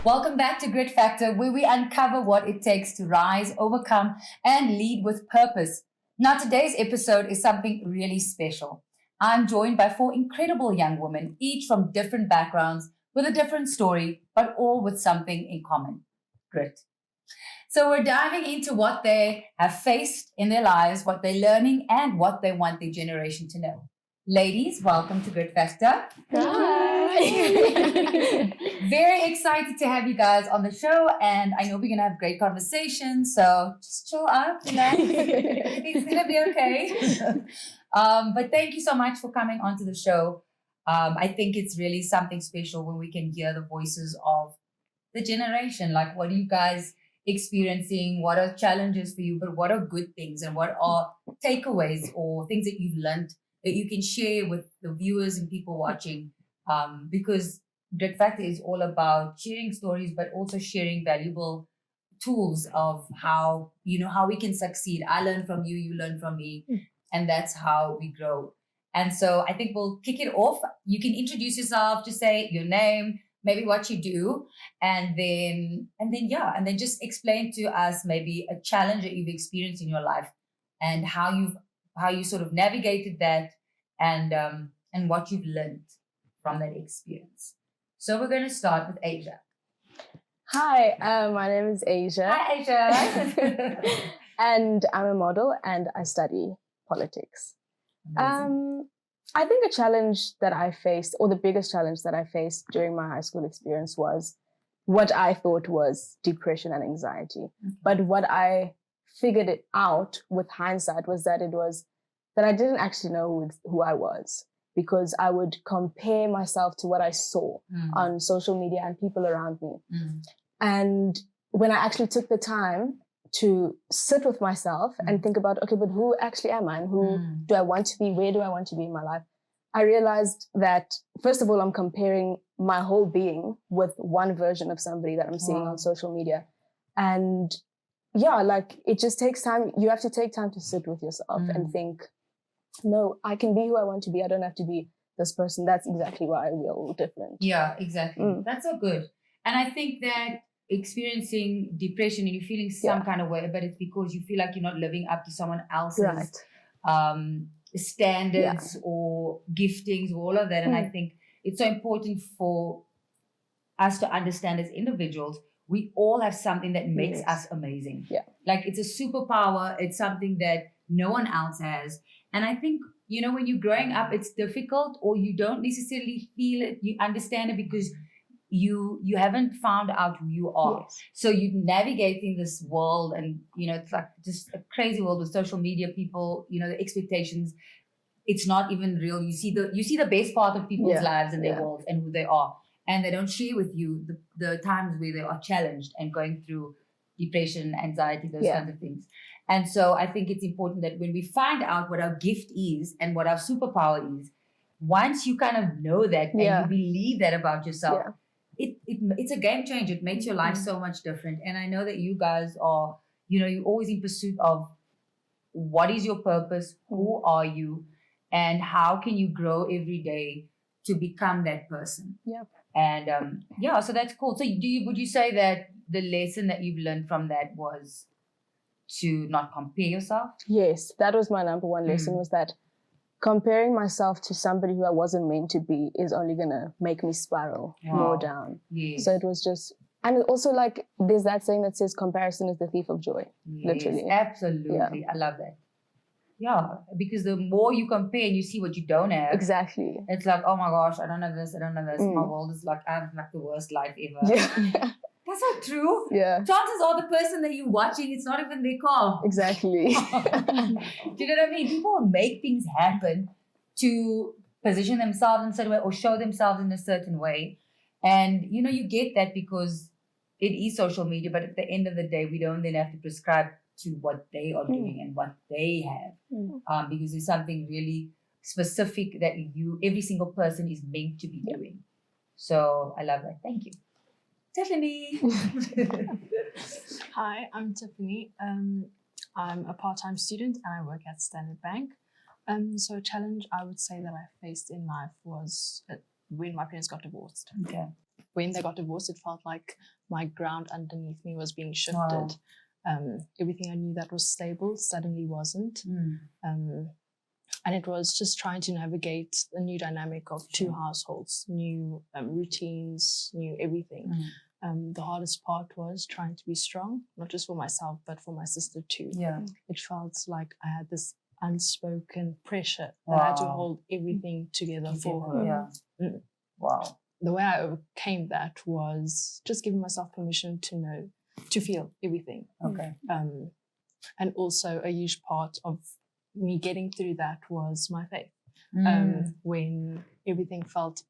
Welcome back to Grit Factor, where we uncover what it takes to rise, overcome, and lead with purpose. Now, today's episode is something really special. I'm joined by four incredible young women, each from different backgrounds, with a different story, but all with something in common: grit. So, we're diving into what they have faced in their lives, what they're learning, and what they want their generation to know. Ladies, welcome to Grit Factor. Hi. Very excited to have you guys on the show, and I know we're gonna have great conversations. So just chill out, relax. Everything's gonna be okay. But thank you so much for coming onto the show. I think it's really something special when we can hear the voices of the generation. Like, what are you guys experiencing? What are challenges for you? But what are good things, and what are takeaways or things that you've learned that you can share with the viewers and people watching? Because Grit Factor is all about sharing stories, but also sharing valuable tools of how we can succeed. I learn from you, you learn from me, and that's how we grow. And so I think we'll kick it off. You can introduce yourself, just say your name, maybe what you do, and then just explain to us maybe a challenge that you've experienced in your life and how you sort of navigated that, and what you've learned from that experience. So we're going to start with Asia. Hi, my name is Asia. Hi, Asia. And I'm a model and I study politics. I think a challenge that I faced, or the biggest challenge that I faced during my high school experience, was what I thought was depression and anxiety. Okay. But what I figured it out with hindsight was that I didn't actually know who I was, because I would compare myself to what I saw on social media and people around me. And when I actually took the time to sit with myself and think about, okay, but who actually am I, and who do I want to be? Where do I want to be in my life? I realized that, first of all, I'm comparing my whole being with one version of somebody that I'm seeing on social media. And yeah, like, it just takes time. You have to take time to sit with yourself and think, no, I can be who I want to be. I don't have to be this person. That's exactly why we are all different. Yeah, exactly. That's so good. And I think that experiencing depression and you're feeling some kind of way, but it's because you feel like you're not living up to someone else's standards or giftings or all of that. And I think it's so important for us to understand as individuals, we all have something that makes us amazing. Yeah. Like, it's a superpower. It's something that no one else has. And I think, when you're growing up, it's difficult, or you don't necessarily feel it. You understand it because you haven't found out who you are. Yes. So you're navigating this world, and, it's like just a crazy world with social media, people, the expectations. It's not even real. You see the best part of people's lives and their worlds and who they are. And they don't share with you the times where they are challenged and going through depression, anxiety, those kinds of things. And so I think it's important that when we find out what our gift is and what our superpower is, once you kind of know that and you believe that about yourself, it's a game changer. It makes your life so much different. And I know that you guys are, you're always in pursuit of what is your purpose, who are you, and how can you grow every day to become that person. Yeah. And so that's cool. So would you say that the lesson that you've learned from that was to not compare yourself? Yes, that was my number one lesson, was that comparing myself to somebody who I wasn't meant to be is only going to make me spiral more down. Yes. So it was just, and also, like, there's that saying that says comparison is the thief of joy. Yes, literally. Absolutely. Yeah. I love that. Yeah, because the more you compare and you see what you don't have. Exactly. It's like, oh my gosh, I don't have this. My world is like, I have like the worst life ever. Yeah. That's not true. Yeah. Chances are the person that you're watching, it's not even their car. Exactly. Do you know what I mean? People make things happen to position themselves in a certain way or show themselves in a certain way. And, you get that because it is social media. But at the end of the day, we don't then have to prescribe to what they are doing and what they have. Because it's something really specific that every single person is meant to be doing. So I love that. Thank you. Tiffany. Hi, I'm Tiffany. I'm a part-time student and I work at Standard Bank. So a challenge I would say that I faced in life was when my parents got divorced. Okay. when they got divorced, it felt like my ground underneath me was being shifted. Wow. Everything I knew that was stable suddenly wasn't. And it was just trying to navigate the new dynamic of two households, new routines, new everything. The hardest part was trying to be strong, not just for myself, but for my sister too. Yeah. It felt like I had this unspoken pressure that I had to hold everything together for her. Yeah. Wow. The way I overcame that was just giving myself permission to know, to feel everything. Okay. And also a huge part of me getting through that was my faith. When everything felt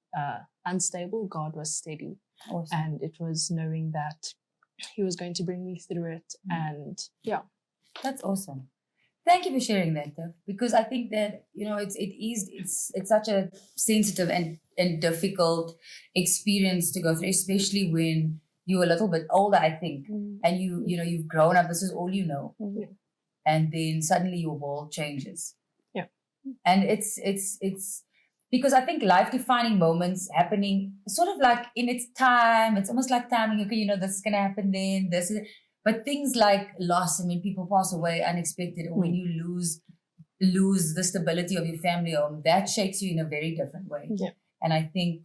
unstable, God was steady. Awesome. And it was knowing that He was going to bring me through it. And yeah. That's awesome. Thank you for sharing that, Tiff, because I think that, it's such a sensitive and difficult experience to go through, especially when you're a little bit older, I think, and you've grown up, this is all you know. And then suddenly your world changes. Yeah. And it's because I think life-defining moments happening sort of like in its time, it's almost like timing, okay, this is going to happen then, this is, but things like loss, and when people pass away unexpected, or when you lose the stability of your family home, that shakes you in a very different way. Yeah. And I think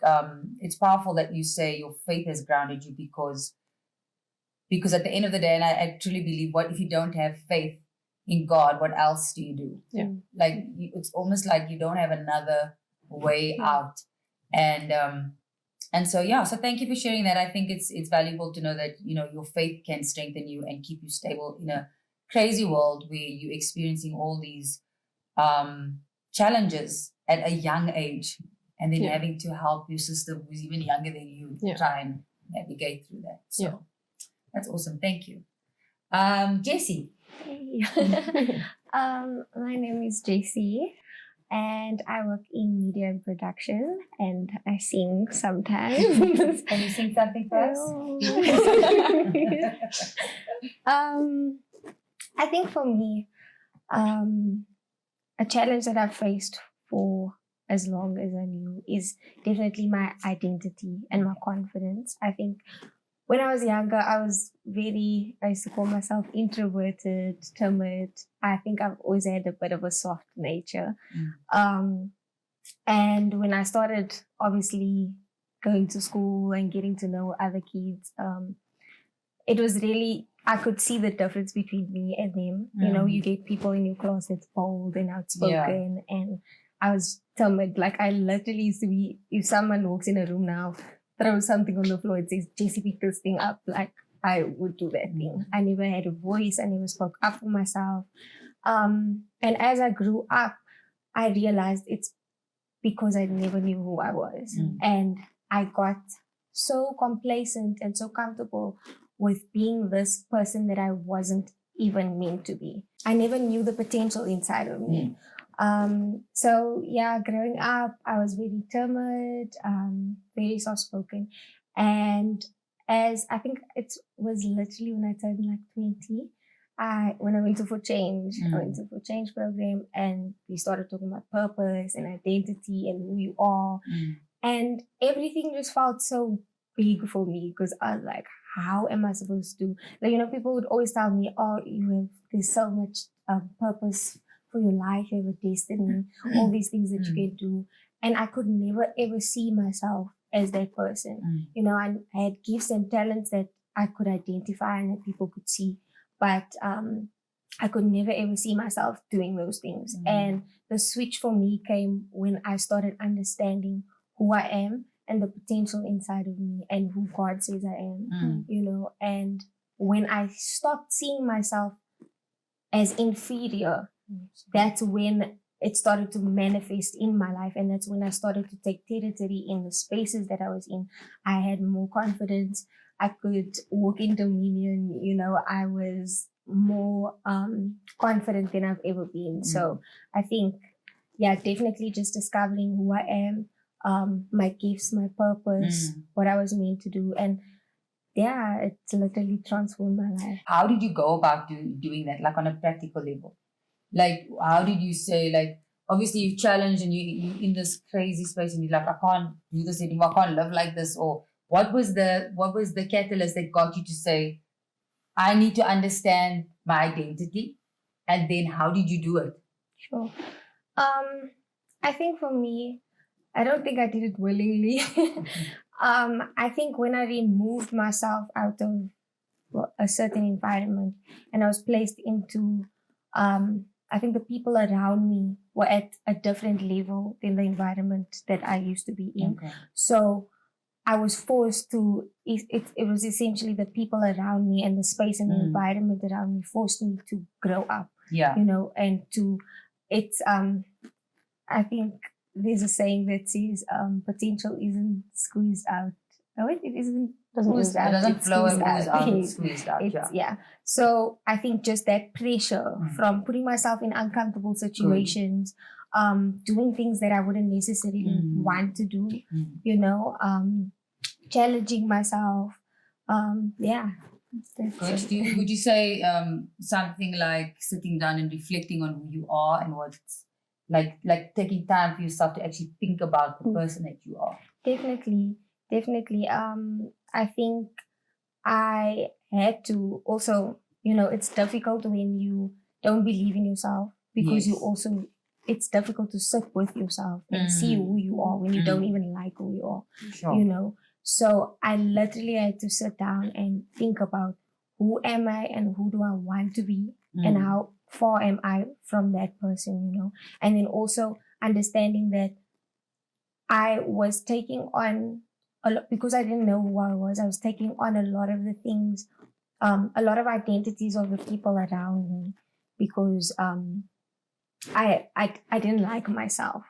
it's powerful that you say your faith has grounded you, because at the end of the day, and I truly believe, what if you don't have faith in God, what else do you do? Yeah. Like it's almost like you don't have another way out. And so so thank you for sharing that. I think it's valuable to know that your faith can strengthen you and keep you stable in a crazy world where you're experiencing all these challenges at a young age, and then having to help your sister who's even younger than you try and navigate through that. So that's awesome. Thank you. Jessie. Hey. My name is JC, and I work in media and production, and I sing sometimes. Can you sing something for us? I think for me, a challenge that I've faced for as long as I knew is definitely my identity and my confidence. I think when I was younger, I used to call myself introverted, timid. I think I've always had a bit of a soft nature. And when I started, obviously, going to school and getting to know other kids, it was really, I could see the difference between me and them. You get people in your class that's bold and outspoken, and I was timid. Like, I literally used to be, if someone walks in a room now, throw something on the floor and says, Jessie, pick this thing up. Like, I would do that thing. I never had a voice. I never spoke up for myself. And as I grew up, I realized it's because I never knew who I was. And I got so complacent and so comfortable with being this person that I wasn't even meant to be. I never knew the potential inside of me. Growing up, I was very timid, very soft-spoken. And as I think it was literally when I turned like 20, when I went to For Change, I went to For Change program, and we started talking about purpose and identity and who you are. And everything just felt so big for me, because I was like, how am I supposed to, people would always tell me, there's so much purpose for your life, you have a destiny, all these things that you can do. And I could never ever see myself as that person. I had gifts and talents that I could identify and that people could see, but I could never ever see myself doing those things. And the switch for me came when I started understanding who I am and the potential inside of me and who God says I am, and when I stopped seeing myself as inferior, that's when it started to manifest in my life. And that's when I started to take territory in the spaces that I was in. I had more confidence. I could walk in dominion. I was more confident than I've ever been. So I think, definitely just discovering who I am, my gifts, my purpose, what I was meant to do. And it's literally transformed my life. How did you go about doing that, like on a practical level? Like, how did you say, like, obviously you've challenged and you in this crazy space and you're like, I can't do this anymore, I can't live like this, or What was the catalyst that got you to say, I need to understand my identity? And then how did you do it? Sure. I think for me, I don't think I did it willingly. I think when I removed myself out of a certain environment and I was placed into, I think the people around me were at a different level than the environment that I used to be in. Okay. So I was forced to, it was essentially the people around me and the space and the environment around me forced me to grow up. Yeah. And I think there's a saying that says potential isn't squeezed out. No, it isn't. It doesn't flow and goes out. It's It's squeezed out. yeah. So I think just that pressure from putting myself in uncomfortable situations, doing things that I wouldn't necessarily want to do, challenging myself. Yeah. Coach, would you say something like sitting down and reflecting on who you are and what's like taking time for yourself to actually think about the person that you are? Definitely. I think I had to also, it's difficult when you don't believe in yourself because it's difficult to sit with yourself and see who you are when you don't even like who you are, Sure. So I literally had to sit down and think about who am I and who do I want to be and how far am I from that person, and then also understanding that I was taking on a lot because I didn't know who I was taking on a lot of the things, a lot of identities of the people around me because I didn't like myself,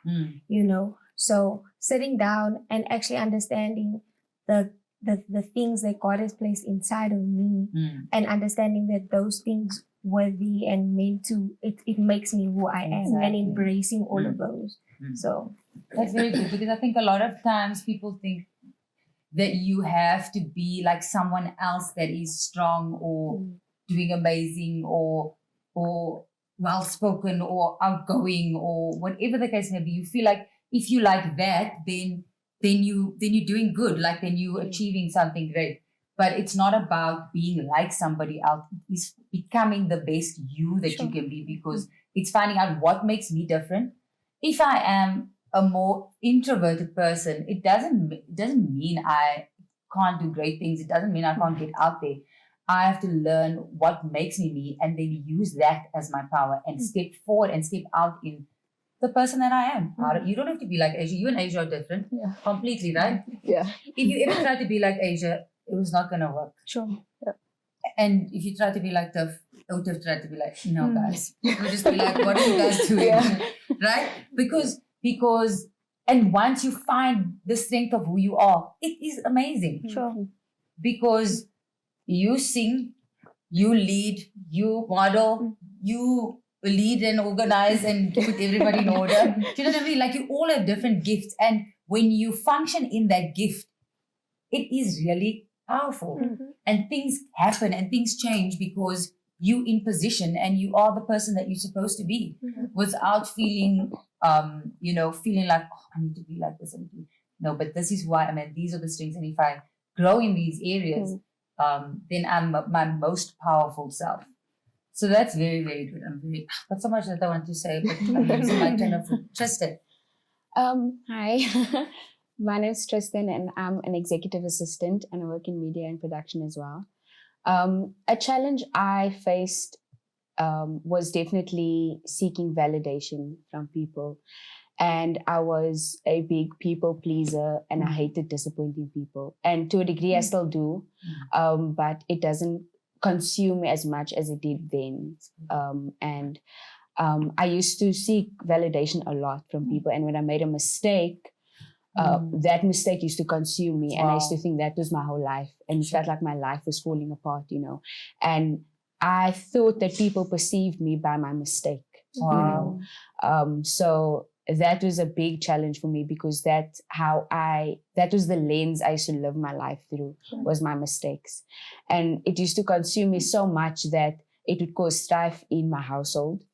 So sitting down and actually understanding the things that God has placed inside of me and understanding that those things were the and meant to, it makes me who I am and embracing all of those. So that's very good because I think a lot of times people think that you have to be like someone else that is strong or doing amazing or well-spoken or outgoing or whatever the case may be. You feel like if you like that, then you're doing good, like then you're achieving something great. But it's not about being like somebody else. It's becoming the best you that you can be because it's finding out what makes me different. If I am a more introverted person, it doesn't mean I can't do great things. It doesn't mean I can't get out there. I have to learn what makes me and then use that as my power and step forward and step out in the person that I am. You don't have to be like Asia. You and Asia are different. Yeah. Completely, right? Yeah. If you ever try to be like Asia, it was not going to work. Sure. Yeah. And if you try to be like Tiff, I would have tried to be like, no, guys. It would just be like, what are you guys doing? Right? Because and once you find the strength of who you are, it is amazing. Sure. Because you sing, you lead, you model, you lead and organize and put everybody in order. Do you know what I mean? Like you all have different gifts. And when you function in that gift, it is really powerful. And things happen and things change because you in position and you are the person that you're supposed to be without feeling, feeling like, oh, I need to be like this. No, but this is why these are the strengths. And if I grow in these areas, then I'm my most powerful self. So that's very, very good. Not so much that I want to say, but I'm using my turn of Tristan. Hi, my name is Tristan and I'm an executive assistant and I work in media and production as well. A challenge I faced was definitely seeking validation from people. And I was a big people pleaser and I hated disappointing people. And to a degree, I still do, but it doesn't consume me as much as it did then. I used to seek validation a lot from people. And when I made a mistake, that mistake used to consume me. And I used to think that was my whole life. And it felt like my life was falling apart, And I thought that people perceived me by my mistake, So that was a big challenge for me because that was the lens I used to live my life through, was my mistakes. And it used to consume me so much that it would cause strife in my household.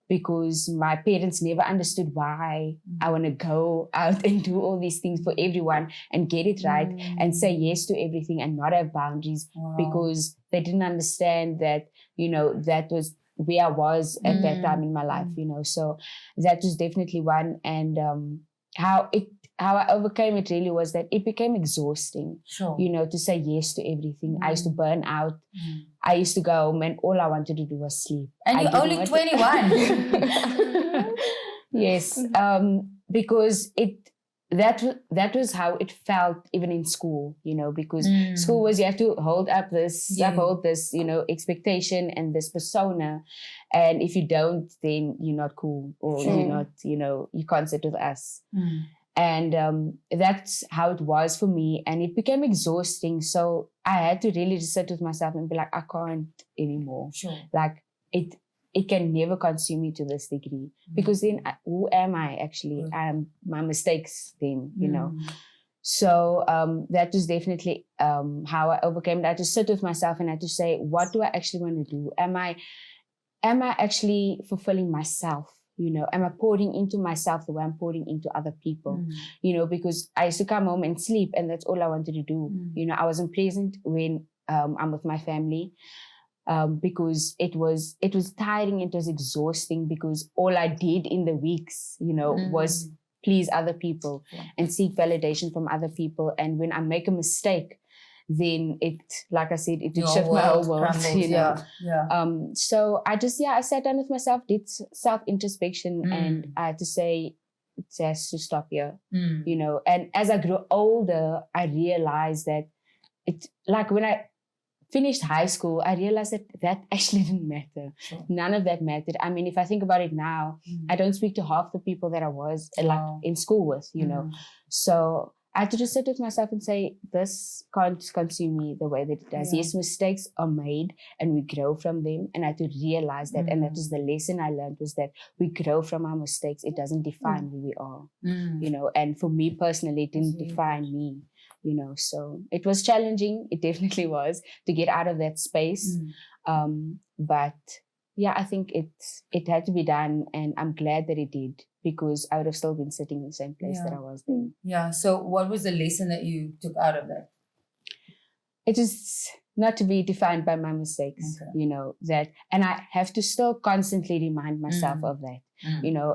because my parents never understood why I want to go out and do all these things for everyone and get it right and say yes to everything and not have boundaries, because they didn't understand that, that was where I was at that time in my life, so that was definitely one. And how I overcame it really was that it became exhausting, to say yes to everything. I used to burn out. I used to go home and all I wanted to do was sleep. And you're only 21. Yes, because that was how it felt even in school, because school was, you have to uphold this, expectation and this persona. And if you don't, then you're not cool, or you're not, you can't sit with us. And that's how it was for me. And it became exhausting. So I had to really just sit with myself and be like, I can't anymore. Like it can never consume me to this degree. Because then who am I actually? I am my mistakes then, So that was definitely how I overcame it. I had to sit with myself and I had to say, what do I actually want to do? Am I actually fulfilling myself? Am I pouring into myself the way I'm pouring into other people? Because I used to come home and sleep, and that's all I wanted to do. I wasn't present when I'm with my family, because it was tiring, it was exhausting, because all I did in the weeks, was please other people and seek validation from other people. And when I make a mistake, then it, like I said, it would shift my whole world. So I just, I sat down with myself, did self-introspection, and I had to say, it has to stop here, And as I grew older, I realized that like when I finished high school, I realized that actually didn't matter. None of that mattered. I mean, if I think about it now, I don't speak to half the people that I was like in school with, So I had to just sit with myself and say, this can't consume me the way that it does. Yes, mistakes are made and we grow from them. And I had to realize that. And that is the lesson I learned, was that we grow from our mistakes. It doesn't define who we are, And for me personally, it didn't define me, So it was challenging. It definitely was, to get out of that space. But I think it had to be done. And I'm glad that it did, because I would have still been sitting in the same place that I was then. Yeah. So what was the lesson that you took out of that? It is not to be defined by my mistakes, that, and I have to still constantly remind myself of that,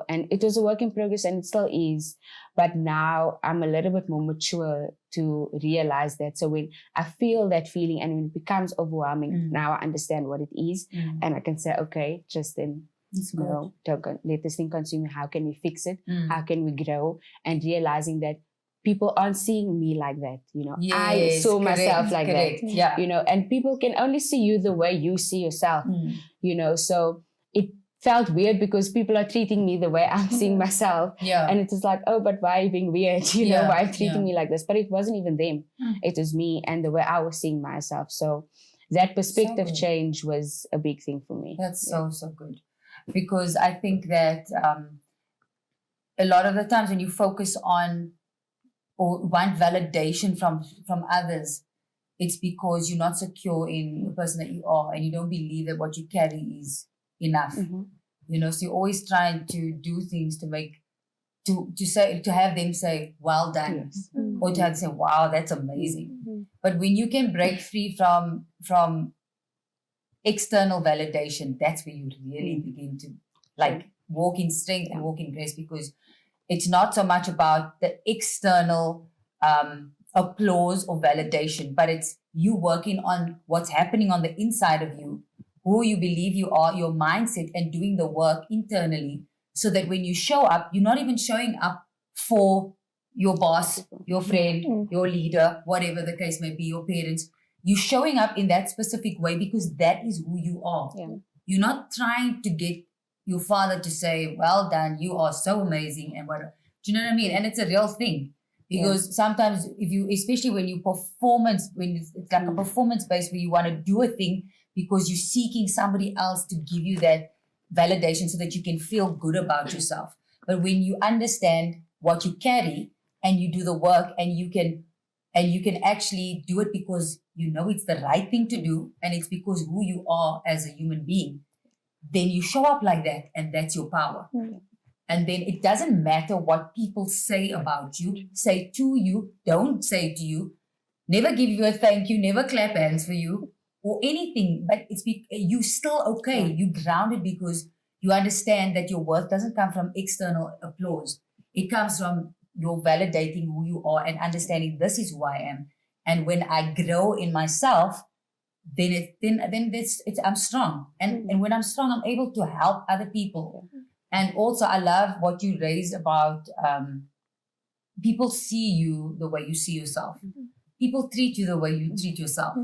and it was a work in progress, and it still is. But now I'm a little bit more mature to realize that. So when I feel that feeling and when it becomes overwhelming, now I understand what it is, and I can say, okay, Justin, don't let this thing consume you. How can we fix it? How can we grow? And realizing that people aren't seeing me like that. I saw myself like that. Yeah. And people can only see you the way you see yourself. So it felt weird because people are treating me the way I'm seeing myself. And it was like, oh, but why are you being weird? Why are you treating me like this? But it wasn't even them. It was me and the way I was seeing myself. So that perspective change was a big thing for me. That's so good. Because I think that a lot of the times when you focus on or want validation from others, it's because you're not secure in the person that you are, and you don't believe that what you carry is enough. So you're always trying to do things to make to have them say, well done, or to have them say, wow, that's amazing. But when you can break free from external validation, that's where you really begin to walk in strength and walk in grace, because it's not so much about the external applause or validation, but it's you working on what's happening on the inside of you, who you believe you are, your mindset, and doing the work internally, so that when you show up, you're not even showing up for your boss, your friend, your leader, whatever the case may be, your parents. You're showing up in that specific way because that is who you are. You're not trying to get your father to say, well done, you are so amazing, and whatever. Do you know what I mean? And it's a real thing, because sometimes especially when it's like a performance based, where you want to do a thing because you're seeking somebody else to give you that validation so that you can feel good about yourself. But when you understand what you carry and you do the work, and you can actually do it because you know it's the right thing to do, and it's because who you are as a human being, then you show up like that, and that's your power. And then it doesn't matter what people say about you, say to you, don't say to you, never give you a thank you, never clap hands for you or anything. But you still okay. You grounded because you understand that your worth doesn't come from external applause. It comes from your validating who you are and understanding this is who I am. And when I grow in myself, then I'm strong. And when I'm strong, I'm able to help other people. And also, I love what you raised about people see you the way you see yourself. People treat you the way you treat yourself.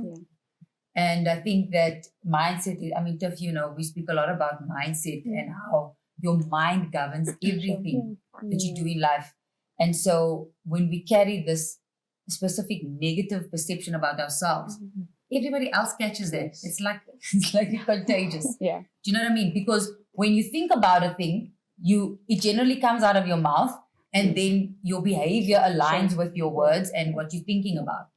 And I think that mindset, Tiff, we speak a lot about mindset and how your mind governs everything that you do in life. And so when we carry this specific negative perception about ourselves, everybody else catches that. It's like contagious. Yeah. Do you know what I mean? Because when you think about a thing, it generally comes out of your mouth, and then your behavior aligns with your words and what you're thinking about.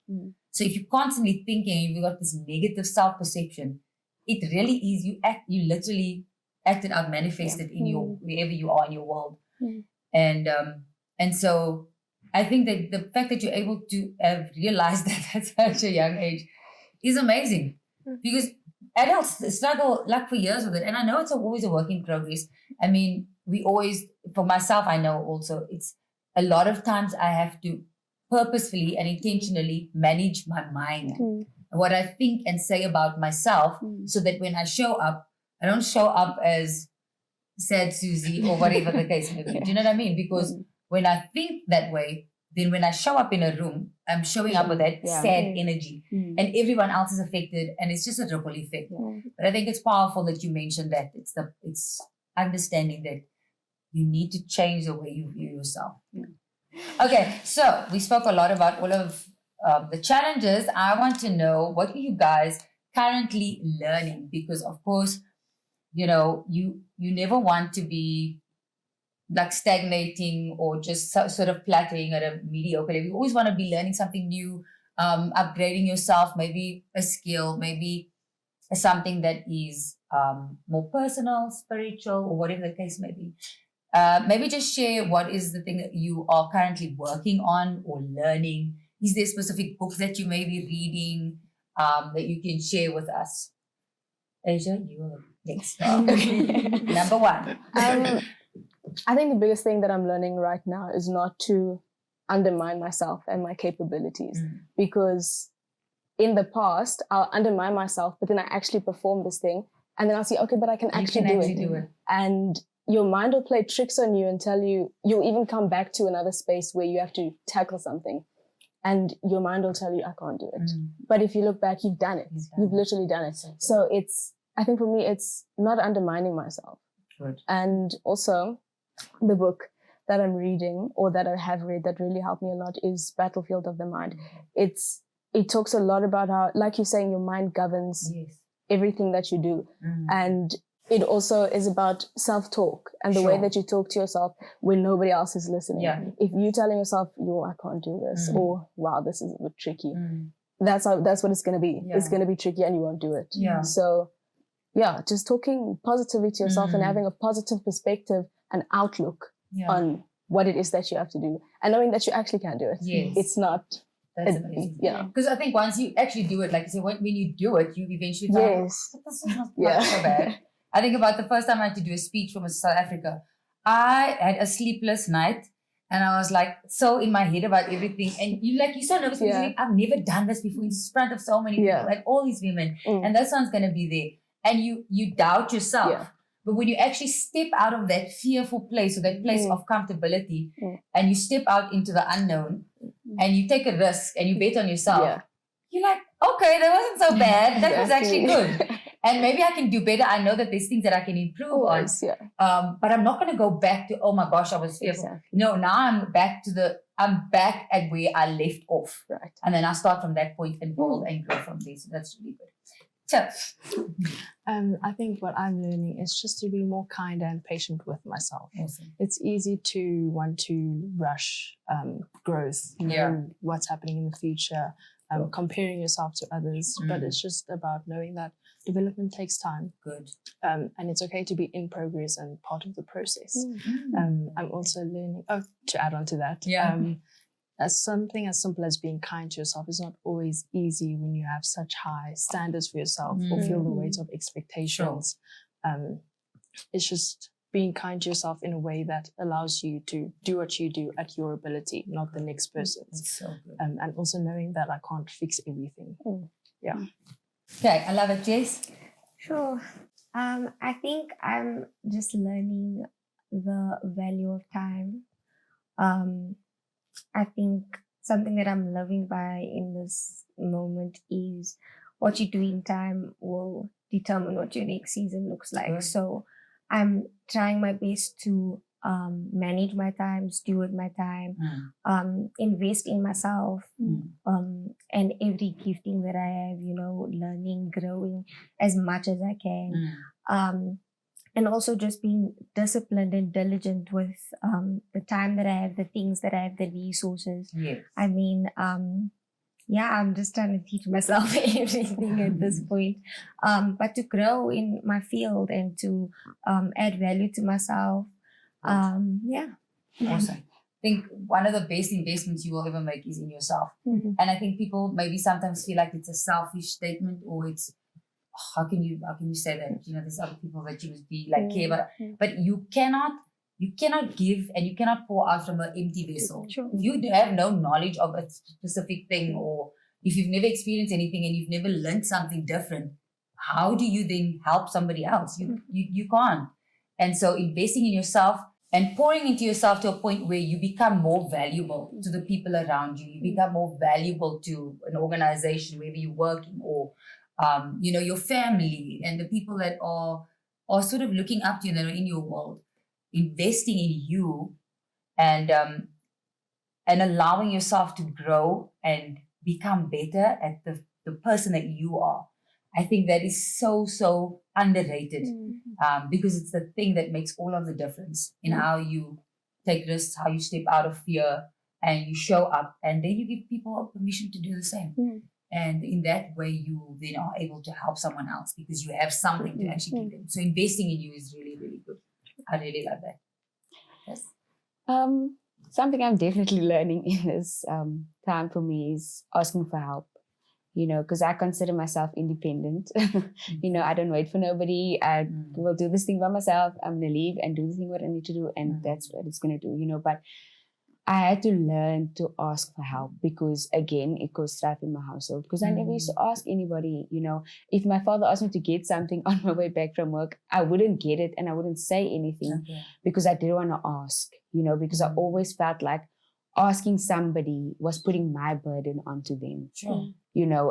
So if you're constantly thinking, you've got this negative self-perception, it really is, you literally act it out, manifest it in wherever you are in your world. And so I think that the fact that you're able to have realized that at such a young age is amazing, because adults struggle like for years with it. And I know it's always a work in progress. For myself, I know also it's a lot of times I have to purposefully and intentionally manage my mind, what I think and say about myself, so that when I show up, I don't show up as sad Susie or whatever the case may be. Do you know what I mean? Because when I think that way, then when I show up in a room, I'm showing up with that sad energy, and everyone else is affected, and it's just a ripple effect. But I think it's powerful that you mentioned that it's understanding that you need to change the way you view yourself. Okay, so we spoke a lot about all of the challenges. I want to know, what are you guys currently learning? Because of course, you never want to be like stagnating or just sort of plateauing at a mediocre level. You always want to be learning something new, upgrading yourself, maybe a skill, maybe something that is more personal, spiritual, or whatever the case may be. Maybe just share what is the thing that you are currently working on or learning. Is there specific books that you may be reading that you can share with us? Asia, you are next. Number one. I think the biggest thing that I'm learning right now is not to undermine myself and my capabilities, because in the past I'll undermine myself, but then I actually perform this thing, and then I'll see, okay, but I can actually do it. And your mind will play tricks on you and tell you, you'll even come back to another space where you have to tackle something, and your mind will tell you, I can't do it. But if you look back, you've done it. You've literally done it. So I think for me, it's not undermining myself. Good. And also, the book that I'm reading, or that I have read, that really helped me a lot is Battlefield of the Mind. It talks a lot about how, like you're saying, your mind governs everything that you do. And it also is about self-talk and the way that you talk to yourself when nobody else is listening. If you're telling yourself, I can't do this, or wow, this is a bit tricky, that's what it's going to be. It's going to be tricky and you won't do it. So just talking positively to yourself and having a positive perspective and outlook on what it is that you have to do, and knowing that you actually can do it. It's not. That's amazing. Because I think once you actually do it, like you say, when you do it, you eventually find, this is not so bad. I think about the first time I had to do a speech from South Africa. I had a sleepless night, and I was like so in my head about everything. And you're so nervous because you're like, I've never done this before in front of so many people, like all these women, and that one's gonna be there, and you doubt yourself. But when you actually step out of that fearful place, or that place of comfortability, and you step out into the unknown, and you take a risk and you bet on yourself, you're like, okay, that wasn't so bad. That was actually good. And maybe I can do better. I know that there's things that I can improve on. But I'm not going to go back to, oh my gosh, I was fearful. No, now I'm back at where I left off. Right. And then I start from that point and build and grow from there. So that's really good. So, I think what I'm learning is just to be more kind and patient with myself. Awesome. It's easy to want to rush growth, know what's happening in the future, comparing yourself to others. But it's just about knowing that development takes time. Good. And it's okay to be in progress and part of the process. I'm also learning, to add on to that, as something as simple as being kind to yourself is not always easy when you have such high standards for yourself or feel the weight of expectations. It's just being kind to yourself in a way that allows you to do what you do at your ability, not the next person's. That's so good. And also knowing that I can't fix everything. Yeah. Okay, I love it, Jess. Sure. I think I'm just learning the value of time. I think something that I'm living by in this moment is what you do in time will determine what your next season looks like. Good. So I'm trying my best to manage my time, steward my time, invest in myself, and every gifting that I have, learning, growing as much as I can. And also just being disciplined and diligent with the time that I have, the things that I have, the resources. Yes. I mean, I'm just trying to teach myself everything at this point. But to grow in my field and to add value to myself. Awesome. I think one of the best investments you will ever make is in yourself. And I think people maybe sometimes feel like it's a selfish statement, or it's, how can you say that? There's other people that you must be like care, but you cannot give and you cannot pour out from an empty vessel. Sure. If you have no knowledge of a specific thing, or if you've never experienced anything and you've never learned something different, how do you then help somebody else? You can't. And so investing in yourself and pouring into yourself to a point where you become more valuable to the people around you. You become more valuable to an organization, wherever you're working, or your family and the people that are sort of looking up to you, that are in your world. Investing in you and allowing yourself to grow and become better at the person that you are. I think that is so underrated, because it's the thing that makes all of the difference in how you take risks, how you step out of fear and you show up, and then you give people permission to do the same. And in that way, you then are able to help someone else because you have something to actually give them. So investing in you is really, really good. I really love that. Yes. Something I'm definitely learning in this time for me is asking for help. Because I consider myself independent. I don't wait for nobody. I will do this thing by myself. I'm going to leave and do the thing what I need to do. And that's what it's going to do, But I had to learn to ask for help because, again, it goes strife in my household. Because I never used to ask anybody, If my father asked me to get something on my way back from work, I wouldn't get it and I wouldn't say anything because I didn't want to ask, because I always felt like asking somebody was putting my burden onto them. Sure.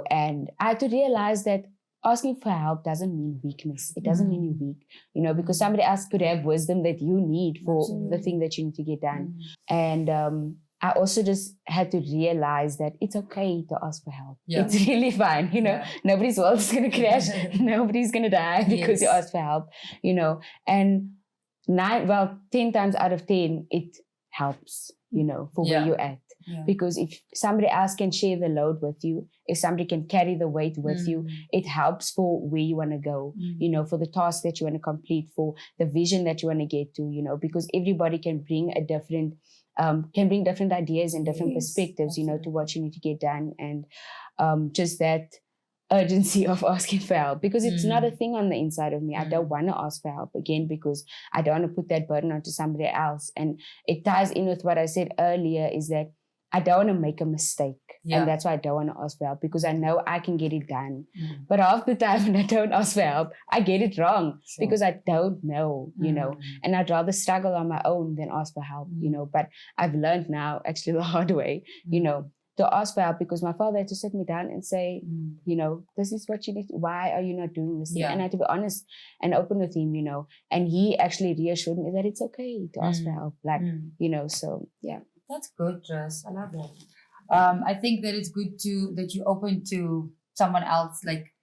And I had to realize that asking for help doesn't mean weakness. It doesn't mean you're weak, because somebody else could have wisdom that you need for the thing that you need to get done. And I also just had to realize that it's okay to ask for help. It's really fine, Nobody's world is going to crash. Nobody's going to die because you ask for help, And 10 times out of 10, it helps, for where you're at. Because if somebody else can share the load with you, if somebody can carry the weight with you, it helps for where you want to go, for the task that you want to complete, for the vision that you want to get to, because everybody can bring different ideas and different perspectives, to what you need to get done. And just that urgency of asking for help, because it's not a thing on the inside of me. I don't want to ask for help again because I don't want to put that burden onto somebody else. And it ties in with what I said earlier, is that I don't want to make a mistake. And that's why I don't want to ask for help, because I know I can get it done. But half the time when I don't ask for help, I get it wrong because I don't know, and I'd rather struggle on my own than ask for help, But I've learned now, actually the hard way, to ask for help, because my father had to sit me down and say, this is what you need. Why are you not doing this? And I had to be honest and open with him, and he actually reassured me that it's okay to ask for help. So yeah. That's good, Jess. I love that. I think that it's good that you're open to someone else, like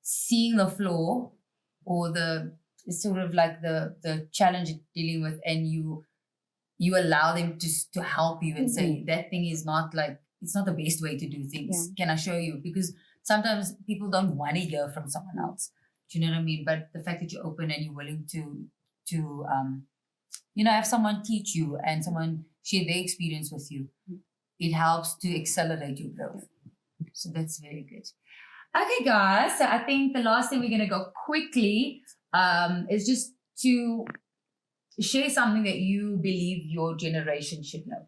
seeing the flaw or it's sort of like the challenge you're dealing with, and you allow them to help you and say that thing is not like, it's not the best way to do things. Can I show you? Because sometimes people don't want to hear from someone else. Do you know what I mean? But the fact that you're open and you're willing to have someone teach you and someone share their experience with you, it helps to accelerate your growth. So that's very good. Okay, guys. So I think the last thing we're going to go quickly is just to share something that you believe your generation should know.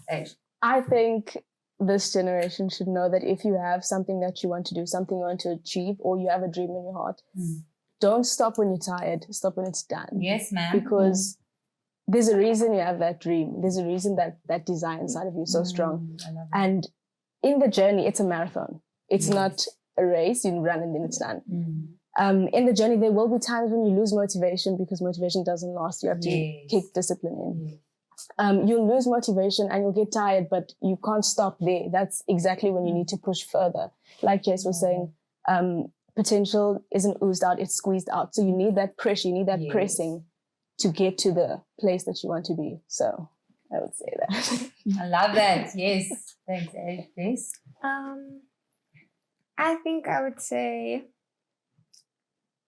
Ash. I think this generation should know that if you have something that you want to do, something you want to achieve, or you have a dream in your heart, don't stop when you're tired. Stop when it's done. Yes, ma'am. Because there's a reason you have that dream. There's a reason that desire inside of you is so strong. I love it. And in the journey, it's a marathon. It's not a race. You run and then it's done. In the journey, there will be times when you lose motivation because motivation doesn't last. You have to kick discipline in. You'll lose motivation and you'll get tired, but you can't stop there. That's exactly when you need to push further. Like Jess was saying, potential isn't oozed out, it's squeezed out. So you need that pressure, you need that pressing to get to the place that you want to be. So I would say that. I love that. Yes. Thanks, Ash. Yes. I think I would say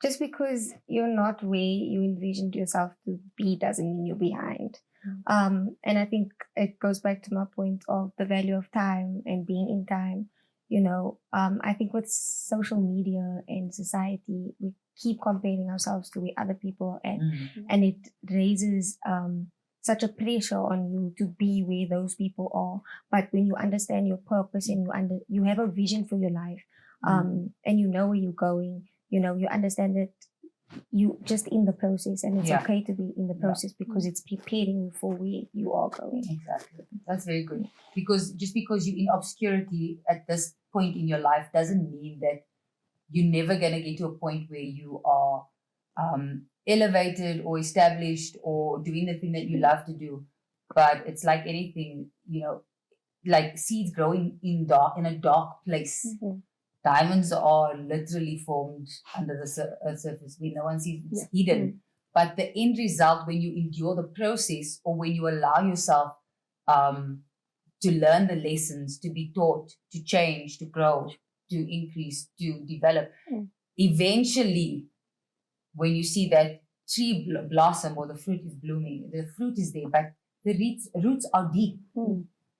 just because you're not where you envisioned yourself to be doesn't mean you're behind. And I think it goes back to my point of the value of time and being in time. I think with social media and society, we keep comparing ourselves to where other people are at, and it raises such a pressure on you to be where those people are. But when you understand your purpose and you have a vision for your life, and you know where you're going, you understand that you just in the process, and it's okay to be in the process because it's preparing you for where you are going. Exactly. That's very good. Because just because you're in obscurity at this point in your life doesn't mean that you're never going to get to a point where you are elevated or established or doing the thing that you love to do. But it's like anything, like seeds growing in a dark place. Diamonds are literally formed under the surface where no one sees, it's hidden. But the end result, when you endure the process or when you allow yourself to learn the lessons, to be taught, to change, to grow, to increase, to develop, eventually, when you see that tree blossom or the fruit is blooming, the fruit is there, but the roots are deep.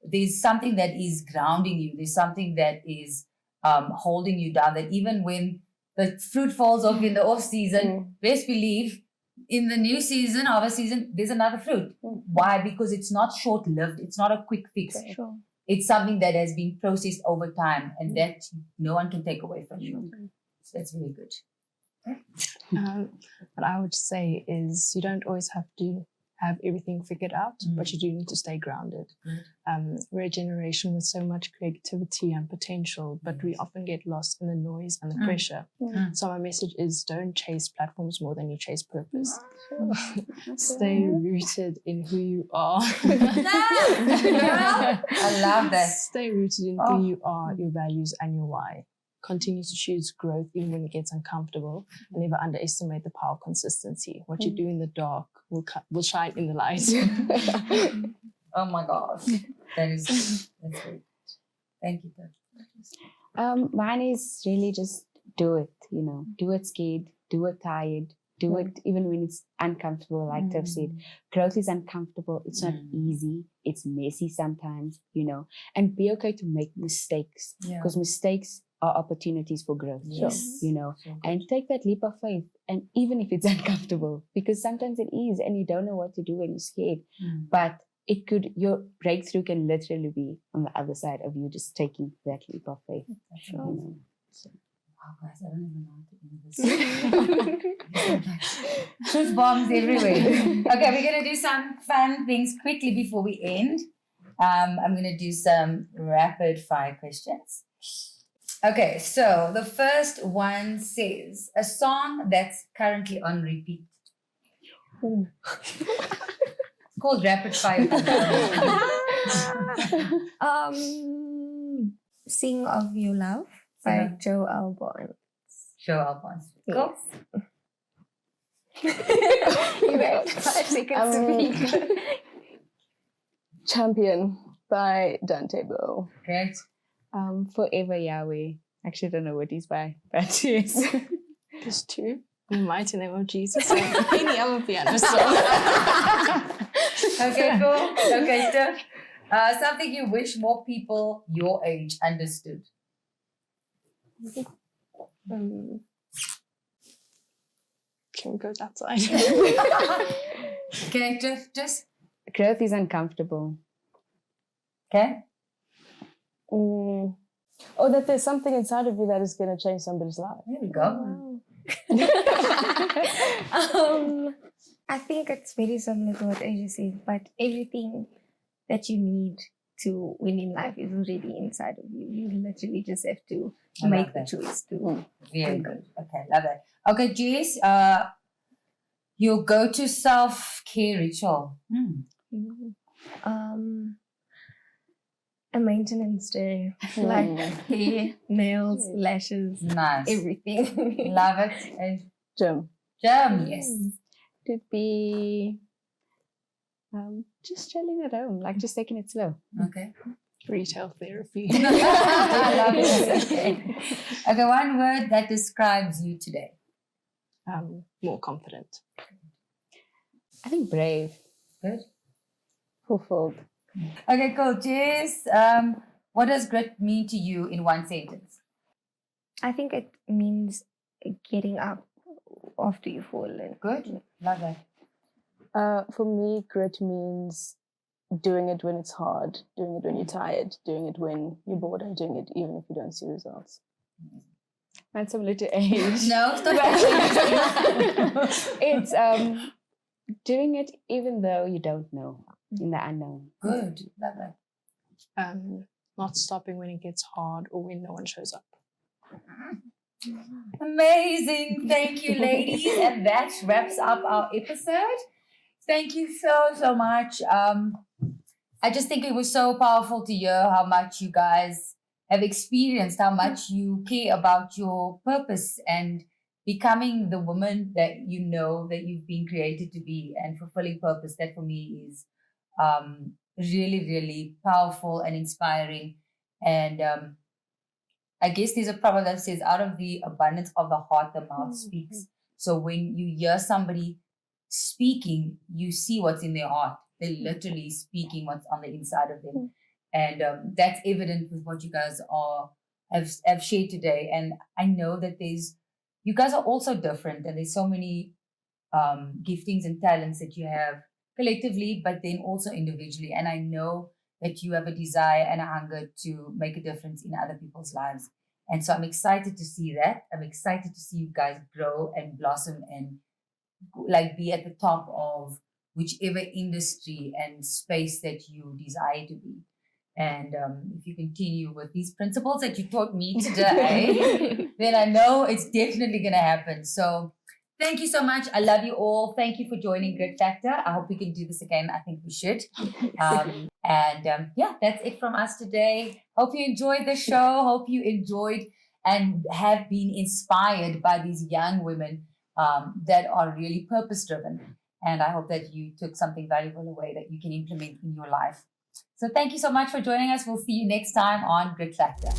There's something that is grounding you. There's something that is holding you down, that even when the fruit falls off in the off season, best believe in the new season, harvest season, there's another fruit. Why? Because it's not short-lived. It's not a quick fix. Sure. It's something that has been processed over time and that no one can take away from you. So that's very good. What I would say is you don't always have to have everything figured out, but you do need to stay grounded. We're a generation with so much creativity and potential, but we often get lost in the noise and the pressure. So my message is don't chase platforms more than you chase purpose. Stay rooted in who you are. I love that. Stay rooted in who you are, your values and your why. Continue to choose growth even when it gets uncomfortable, and never underestimate the power of consistency. What you do in the dark will shine in the light. Oh my gosh. That's great. Thank you. Mine is really just do it, do it scared, do it tired, do it even when it's uncomfortable. Like Tiff said, growth is uncomfortable. It's not easy. It's messy sometimes, and be okay to make mistakes, because mistakes are opportunities for growth. Yes. And take that leap of faith. And even if it's uncomfortable, because sometimes it is, and you don't know what to do when you're scared, but your breakthrough can literally be on the other side of you just taking that leap of faith. Wow, guys, I don't even know how to end this. Truth bombs everywhere. Okay, we're going to do some fun things quickly before we end. I'm going to do some rapid fire questions. Okay, so the first one says, a song that's currently on repeat. It's called Rapid Fire. Sing of Your Love by Joe Albon. Joe Albon. Go. You had 5 seconds to speak. Champion by Dante Bowe. Great. Forever Yahweh. Actually, I don't know what he's by, but yes. Just 2. In the mighty name of Jesus. And any other piano song. Okay, cool. Okay, Steph. Something you wish more people your age understood. Can we go that side? Okay, just. Growth is uncomfortable. Okay. Oh, that there's something inside of you that is going to change somebody's life. There we go. I think it's very similar to what Asia said, but everything that you need to win in life is already inside of you. You literally just have to make the choice to. Very good. Okay, love that. Okay, Jess, your go-to self-care ritual. A maintenance day, like hair, nails, lashes, Nice. everything. Love it. And Gym. yes. Could be just chilling at home, like just taking it slow. Okay. Retail therapy. I love it. Okay. Okay, one word that describes you today. More confident. I think brave. Good. Fulfilled. Okay, cool. Jess, what does grit mean to you in one sentence? I think it means getting up after you fall. Good. Love that. For me, grit means doing it when it's hard, doing it when you're tired, doing it when you're bored, and doing it even if you don't see results. That's similar to age. No, stop. It's doing it even though you don't know, in the unknown. Good. Love that. Not stopping when it gets hard or when no one shows up. Amazing. Thank you, ladies. And that wraps up our episode. Thank you so much. I just think it was so powerful to hear how much you guys have experienced, how much you care about your purpose and becoming the woman that you know that you've been created to be, and fulfilling purpose. That for me is really, really powerful and inspiring. And I guess there's a proverb that says, out of the abundance of the heart, the mouth speaks. So when you hear somebody speaking, you see what's in their heart. They're literally speaking what's on the inside of them. And that's evident with what you guys have shared today. And I know that you guys are also different, and there's so many giftings and talents that you have collectively, but then also individually. And I know that you have a desire and a hunger to make a difference in other people's lives. And so I'm excited to see that. I'm excited to see you guys grow and blossom and like be at the top of whichever industry and space that you desire to be. And if you continue with these principles that you taught me today, then I know it's definitely going to happen. So thank you so much. I love you all. Thank you for joining Grit Factor. I hope we can do this again. I think we should. Yeah, that's it from us today. Hope you enjoyed the show. Hope you enjoyed and have been inspired by these young women that are really purpose-driven. And I hope that you took something valuable away that you can implement in your life. So thank you so much for joining us. We'll see you next time on Grit Factor.